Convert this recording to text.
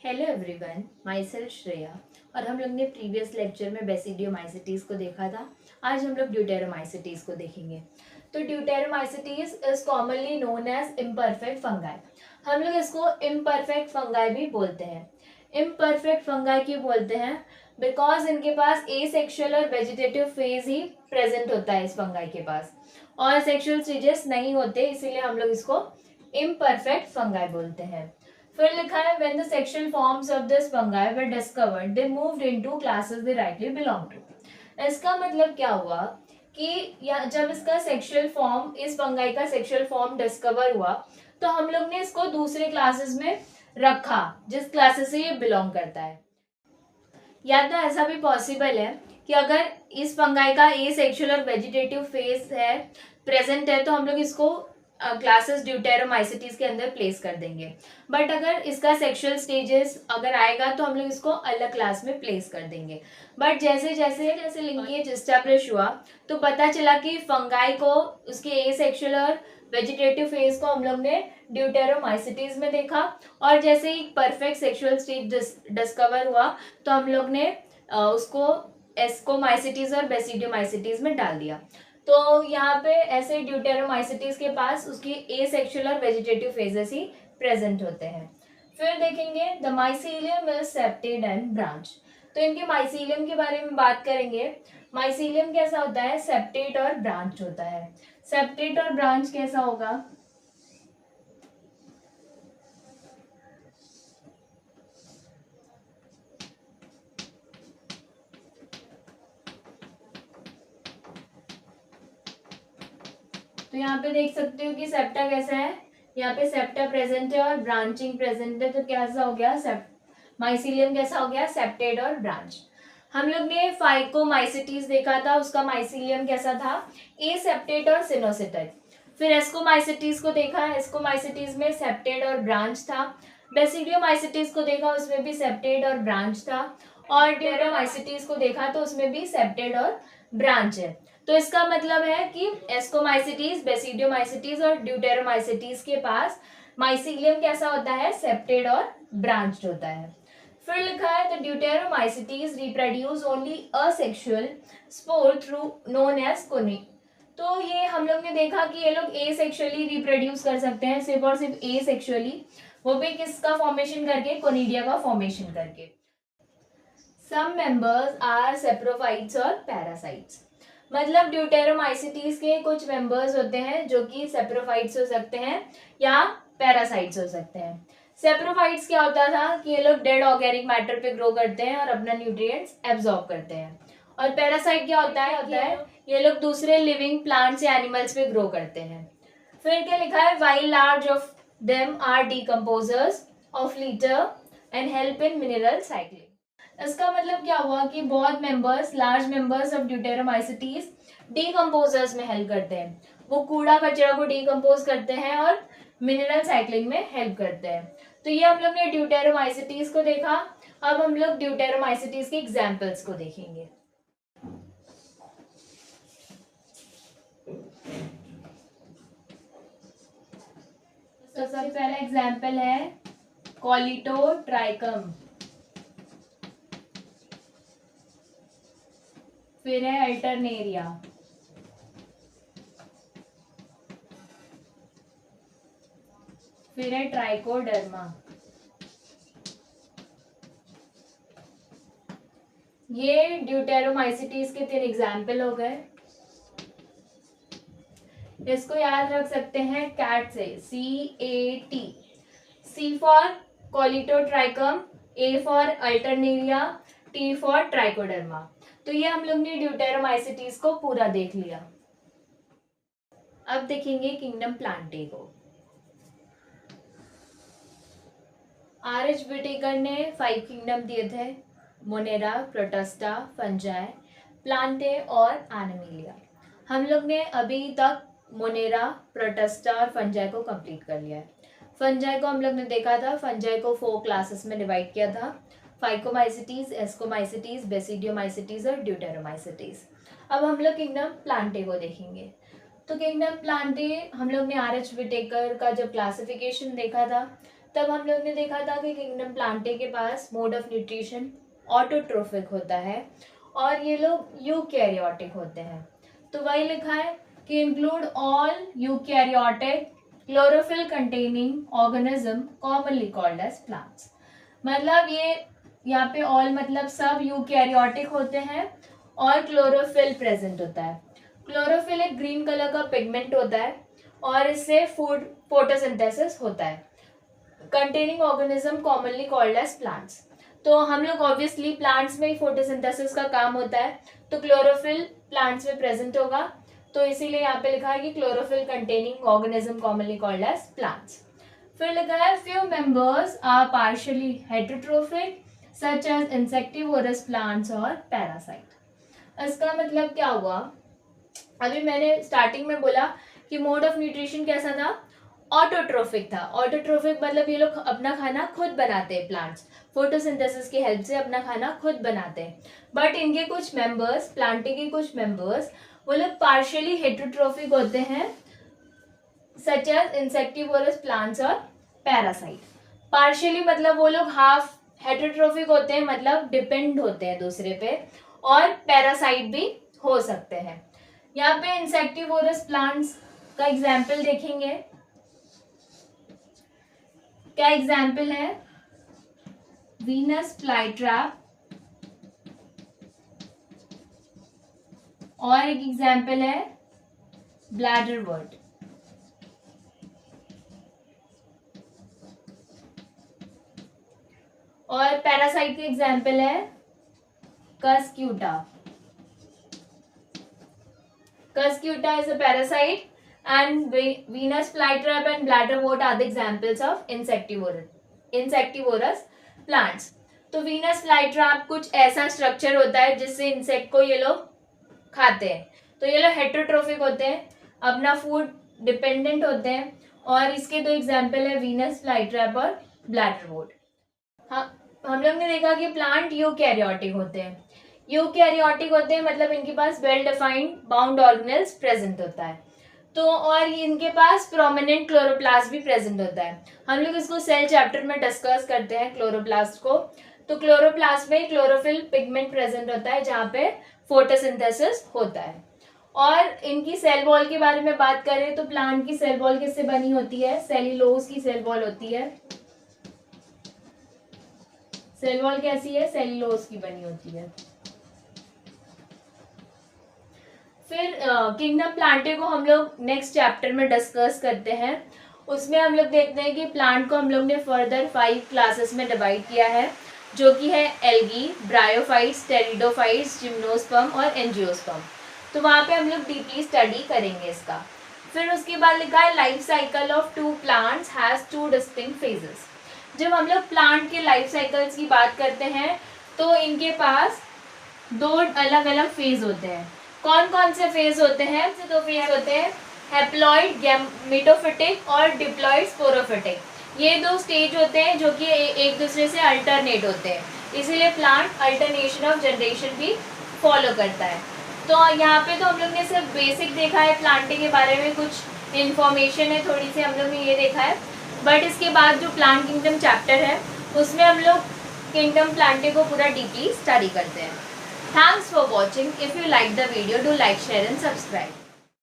Hello everyone, my self Shreya. और हम लोग ने प्रीवियस लेक्चर में बेसिडियोमाइसिटीज को देखा था। आज हम लोग ड्यूटेरोमाइसिटीज को देखेंगे। तो deuteromycetes is commonly known as imperfect fungi. हम लोग इसको इम्परफेक्ट फंगाई भी बोलते हैं। इम्परफेक्ट फंगाई क्यों बोलते हैं? बिकॉज इनके पास एसेक्सुअल और वेजिटेटिव फेज ही प्रेजेंट होता है इस फंगाई के पास, और सेक्सुअल स्टेजेस नहीं होते, इसीलिए हम लोग इसको इम्परफेक्ट फंगाई बोलते हैं। फिर लिखा है when the sexual forms of this fungi were discovered they moved into classes they rightly belong to। इसका मतलब क्या हुआ कि जब इसका सेक्सुअल फॉर्म, इस फंगाई का सेक्सुअल फॉर्म डिस्कवर हुआ तो हम लोग ने इसको दूसरे क्लासेस में रखा जिस क्लासेस से ये बिलोंग करता है। या तो ऐसा भी पॉसिबल है कि अगर इस फंगाई का ए सेक्सुअल और वेजिटेटिव फेज है प्रेजेंट है तो हम लोग इसको क्लासेस ड्यूटेरोमाइसिटीज के अंदर प्लेस कर देंगे। बट अगर इसका सेक्सुअल स्टेजेस अगर आएगा तो हम लोग इसको अलग क्लास में प्लेस कर देंगे। बट जैसे जैसे जैसे लिंकेज एस्टैब्लिश हुआ तो पता चला कि फंगाई को उसके ए सेक्सुअल और वेजिटेटिव फेज को हम लोग ने ड्यूटेरोमाइसिटीज में देखा, और जैसे ही परफेक्ट सेक्सुअल स्टेज डिस्कवर हुआ तो हम लोग ने उसको एस्कोमाइसिटीज और बेसिडियोमाइसिटीज में डाल दिया। तो यहाँ पे ऐसे ड्यूटेरोमाइसिटीज के पास उसकी एसेक्सुअल और वेजिटेटिव फेजेस ही प्रेजेंट होते हैं। फिर देखेंगे the mycelium is septate and branch. तो इनके माइसीलियम के बारे में बात करेंगे। माइसीलियम कैसा होता है? सेप्टेड और ब्रांच होता है। सेप्टेड और ब्रांच कैसा होगा? तो यहाँ पे देख सकते हो कि सेप्टा कैसा है, यहाँ पे सेप्टा प्रेजेंट है और ब्रांचिंग प्रेजेंट है, तो कैसा हो गया? माइसीलियम कैसा हो गया? सेप्टेड और ब्रांच। हम लोग ने फाइकोमाइसिटीज देखा था, उसका माइसीलियम कैसा था? एसेप्टेड और सिनोसिटेड। फिर एस्कोमाइसिटीज को देखा, एस्कोमाइसिटीज में सेप्टेड और ब्रांच था। बेसिडियोमाइसिटीज को देखा, उसमें भी सेप्टेड और ब्रांच था। और ड्यूटेरोमाइसिटीज को देखा तो उसमें भी सेप्टेड और ब्रांच है। तो इसका मतलब है कि एस्कोमाइसिटीज, बेसिडियोमाइसिटीज और ड्यूटेरोमाइसिटीज के पास माइसीलियम कैसा होता है? सेप्टेड और ब्रांच्ड होता है। फिर लिखा है the deuteromycetes reproduce only asexual spore through known as conidia. तो ये हम लोग ने देखा कि ये लोग ए सेक्सुअली रिप्रोड्यूस कर सकते हैं, सिर्फ और सिर्फ ए सेक्सुअली, वो भी किसका फॉर्मेशन करके? कोनिडिया का फॉर्मेशन करके। सम मेंबर्स आर सेप्रोफाइट्स और पैरासाइट्स। मतलब ड्यूटेरोमाइसिटीज के कुछ मेंबर्स होते हैं जो कि सेप्रोफाइट्स हो सकते हैं या पैरासाइट्स हो सकते हैं। सेप्रोफाइट्स क्या होता था कि ये लोग डेड ऑर्गेनिक मैटर पे ग्रो करते हैं और अपना न्यूट्रिएंट्स एब्जॉर्ब करते हैं। और पैरासाइट क्या होता है ये लोग दूसरे लिविंग प्लांट्स या एनिमल्स पे ग्रो करते हैं। फिर क्या लिखा है? While large of them are decomposers of litter and help in mineral cycling. इसका मतलब क्या हुआ कि बहुत members, large members of deuteromycetes decomposers में हेल्प करते हैं। वो कूड़ा कचरा को डीकंपोज करते हैं और मिनरल साइक्लिंग में हेल्प करते हैं। तो ये हम लोग ने ड्यूटेरोमाइसिटीज को देखा। अब हम लोग ड्यूटेरोमाइसिटीज के एग्जांपल्स को देखेंगे। तो सबसे पहला एग्जांपल है कॉलिटोट्राइकम। फिर है अल्टरनेरिया। फिर है ट्राइकोडर्मा। ये ड्यूटेरोमाइसिटीज के 3 एग्जाम्पल हो गए। इसको याद रख सकते हैं कैट से, CAT। C for कॉलिटोट्राइकम, A for Alternaria, T for trichoderma. तो ये हम लोग ने ड्यूटेरोमाइसिटीज को पूरा देख लिया। अब देखेंगे किंगडम प्लांटे को। R.H. विटेकर ने 5 किंगडम दिए थे, मोनेरा, प्रोटस्टा, फंजाई, प्लांटे और एनिमिलिया। हम लोग ने अभी तक मोनेरा, प्रोटस्टा और फंजाई को कंप्लीट कर लिया है। फंजाई को हम लोग ने देखा था, फंजाई को 4 क्लासेस में डिवाइड किया था, फाइकोमाइसिटीज, एस्कोमाइसिटीज, बेसिडियोमाइसिटीज और ड्यूटेरोमाइसिटीज। अब हम लोग किंगडम प्लांटे को देखेंगे। तो किंगडम प्लांटे हम लोग ने R.H. विटेकर का जब क्लासिफिकेशन देखा था तब हम लोग ने देखा था कि किंगडम प्लांटे के पास मोड ऑफ न्यूट्रिशन ऑटोट्रोफिक होता है और ये लोग यूकैरियोटिक होते हैं। तो वही लिखा है कि include all eukaryotic chlorophyll containing organism commonly called as plants. मतलब ये यहाँ पे ऑल मतलब सब यूकैरियोटिक होते हैं और क्लोरोफिल प्रेजेंट होता है। क्लोरोफिल एक ग्रीन कलर का पिगमेंट होता है और इससे फूड फोटोसिंथेसिस होता है। Containing organism commonly called as plants, तो हम लोग ऑब्वियसली प्लांट्स में ही फोटोसिंथेसिस का काम होता है, तो क्लोरोफिल प्लांट्स में प्रेजेंट होगा, तो इसीलिए यहाँ पे लिखा है कि chlorophyll containing organism commonly called as plants. फिर लिखा है few members are partially heterotrophic such as insectivorous plants और पैरासाइट। इसका मतलब क्या हुआ, अभी मैंने स्टार्टिंग में बोला कि मोड ऑफ न्यूट्रिशन कैसा था, ऑटोट्रोफिक था। ऑटोट्रोफिक मतलब ये लोग अपना खाना खुद बनाते हैं, प्लांट्स फोटोसिंथेसिस की हेल्प से अपना खाना खुद बनाते हैं। बट इनके कुछ मेंबर्स, प्लांटे के कुछ मेंबर्स, वो लोग पार्शियली हेटेरोट्रोफिक होते हैं सच एज इंसेक्टिवोरस प्लांट्स और पैरासाइट। पार्शियली मतलब वो लोग हाफ हेटेरोट्रोफिक होते हैं, मतलब डिपेंड होते हैं दूसरे पे, और पैरासाइट भी हो सकते हैं। यहाँ पे इंसेक्टिवोरस प्लांट्स का एग्जाम्पल देखेंगे, क्या एग्जाम्पल है, वीनस फ्लाईट्रैप, और एक एग्जाम्पल है ब्लैडरवर्ट। और पैरासाइट का एग्जाम्पल है Cuscuta. Cuscuta is a parasite and Venus flytrap and bladderwort are the examples of insectivorous plants। तो Venus flytrap कुछ ऐसा स्ट्रक्चर होता है जिससे इंसेक्ट को ये लोग खाते हैं। तो ये लोग हेटेरोट्रोफिक होते हैं, अपना फूड डिपेंडेंट होते हैं, और इसके दो एग्जाम्पल है वीनस फ्लाईट्रैप और ब्लैडरवोट। हम लोग ने देखा कि प्लांट यूकैरियोटिक होते हैं। यूकैरियोटिक होते हैं मतलब इनके पास well defined bound organelles present होता है, तो और इनके पास प्रोमिनेंट क्लोरोप्लास्ट भी प्रेजेंट होता है। हम लोग इसको सेल चैप्टर में डिस्कस करते हैं क्लोरोप्लास्ट को। तो क्लोरोप्लास्ट में क्लोरोफिल पिगमेंट प्रेजेंट होता है जहाँ पे फोटोसिंथेसिस होता है। और इनकी सेल वॉल के बारे में बात करें तो प्लांट की सेल वॉल किससे बनी होती है, सेल्यूलोज की सेल वॉल होती है। सेल वॉल कैसी है, सेल्यूलोज की बनी होती है। फिर किंगडम प्लांटे को हम लोग नेक्स्ट चैप्टर में डिस्कस करते हैं। उसमें हम लोग देखते हैं कि प्लांट को हम लोग ने फर्दर 5 क्लासेस में डिवाइड किया है, जो कि है एल्गी, ब्रायोफाइट्स, टेरिडोफाइट्स, जिम्नोस्पर्म और एंजियोस्पर्म। तो वहाँ पे हम लोग डीपली स्टडी करेंगे इसका। फिर उसके बाद लिखा है life cycle of 2 plants has 2 distinct phases. जब हम लोग प्लांट के लाइफ साइकिल्स की बात करते हैं तो इनके पास 2 अलग अलग फेज होते हैं। कौन कौन से फेज होते हैं, 2 फेज होते हैं, हैप्लॉइड गैमेटोफिटिक और डिप्लॉइड स्पोरोफिटिक। ये 2 स्टेज होते हैं जो कि एक दूसरे से अल्टरनेट होते हैं, इसीलिए प्लांट अल्टरनेशन ऑफ जनरेशन भी फॉलो करता है। तो यहाँ पे तो हम लोग ने सिर्फ बेसिक देखा है, प्लांटिंग के बारे में कुछ इन्फॉर्मेशन है थोड़ी सी, हम लोग ने ये देखा है। बट इसके बाद जो प्लांट किंगडम चैप्टर है उसमें हम लोग किंगडम प्लांटे को पूरा डीपली स्टडी करते हैं। Thanks for watching. If you like the video, do like, share and subscribe.